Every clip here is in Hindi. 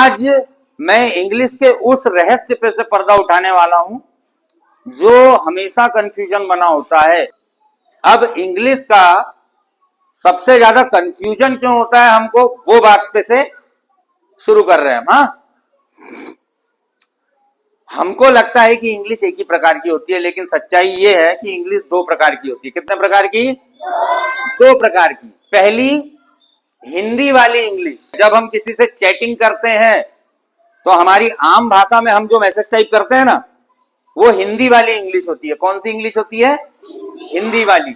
आज मैं इंग्लिश के उस रहस्य पे से पर्दा उठाने वाला हूं जो हमेशा कंफ्यूजन बना होता है। अब इंग्लिश का सबसे ज्यादा कंफ्यूजन क्यों होता है हमको, वो बात पे से शुरू कर रहे हैं हम। हमको लगता है कि इंग्लिश एक ही प्रकार की होती है, लेकिन सच्चाई ये है कि इंग्लिश दो प्रकार की होती है। कितने प्रकार की? दो प्रकार की। पहली हिंदी वाली इंग्लिश, जब हम किसी से चैटिंग करते हैं तो हमारी आम भाषा में हम जो मैसेज टाइप करते हैं ना, वो हिंदी वाली इंग्लिश होती है। कौन सी इंग्लिश होती है? हिंदी वाली।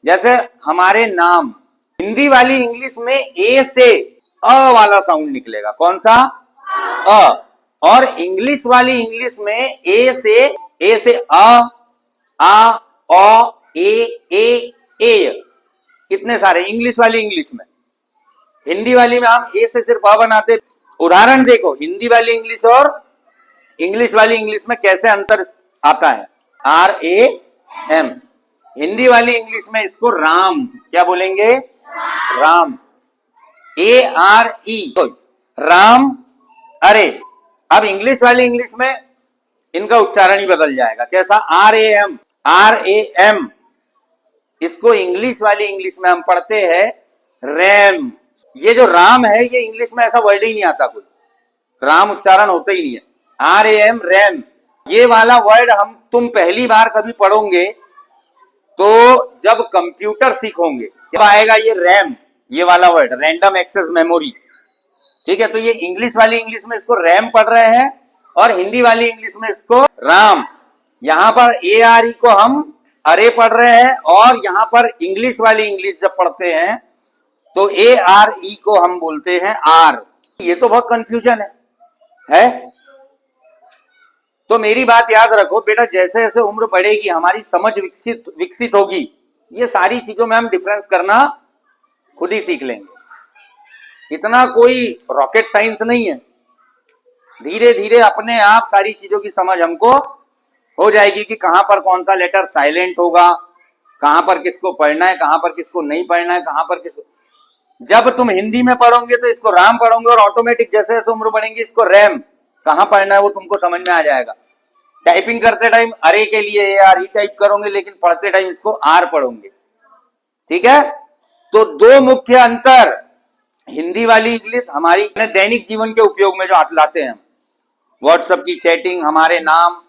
जैसे हमारे नाम, हिंदी वाली इंग्लिश में ए से अ वाला साउंड निकलेगा। कौन सा? अ। और इंग्लिश वाली इंग्लिश में ए से आ, ओ, ए, कितने सारे इंग्लिश वाली इंग्लिश में। हिंदी वाली में हम ए से सिर्फ अ बनाते। उदाहरण देखो, हिंदी वाली इंग्लिश और इंग्लिश वाली इंग्लिश में कैसे अंतर आता है। RAM। हिंदी वाली इंग्लिश में इसको राम, क्या बोलेंगे? राम। ARE, राम। अरे अब इंग्लिश वाली इंग्लिश में इनका उच्चारण ही बदल जाएगा। कैसा? RAM। इसको इंग्लिश वाली इंग्लिश में हम पढ़ते हैं रैम। ये जो राम है, ये इंग्लिश में ऐसा वर्ड ही नहीं आता, कोई राम उच्चारण होता ही नहीं है। RAM, RAM. ये वाला वर्ड तुम पहली बार कभी पढ़ोगे तो जब कंप्यूटर सीखोगे तब आएगा ये रैम, ये वाला वर्ड, रैंडम एक्सेस मेमोरी। ठीक है, तो ये इंग्लिश वाली इंग्लिश में इसको रैम पढ़ रहे हैं और हिंदी वाली इंग्लिश में इसको राम। यहां पर ARE को हम अरे पढ़ रहे हैं, और यहां पर इंग्लिश वाली इंग्लिश जब पढ़ते हैं तो ARE को हम बोलते हैं आर। ये तो बहुत कंफ्यूजन है? तो मेरी बात याद रखो बेटा, जैसे जैसे उम्र बढ़ेगी हमारी समझ विकसित होगी, ये सारी चीजों में हम डिफरेंस करना खुद ही सीख लेंगे। इतना कोई रॉकेट साइंस नहीं है। धीरे धीरे अपने आप सारी चीजों की समझ हमको हो जाएगी कि कहां पर कौन सा लेटर साइलेंट होगा, कहां पर किसको पढ़ना है, कहां पर किसको नहीं पढ़ना है, कहां पर किसको। जब तुम हिंदी में पढ़ोगे तो इसको राम पढ़ोगे, और ऑटोमेटिक जैसे जैसे उम्र बढ़ेगी इसको रैम, कहां पढ़ना है वो तुमको समझ में आ जाएगा। टाइपिंग करते टाइम अरे के लिए ARE टाइप करोगे, लेकिन पढ़ते टाइम इसको आर पढ़ोगे। ठीक है, तो दो मुख्य अंतर। हिंदी वाली इंग्लिश हमारी दैनिक जीवन के उपयोग में जो लाते हैं, व्हाट्सएप की चैटिंग, हमारे नाम,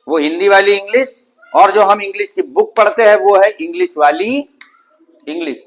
वो हिंदी वाली इंग्लिश। और जो हम इंग्लिश की बुक पढ़ते हैं वो है इंग्लिश वाली इंग्लिश।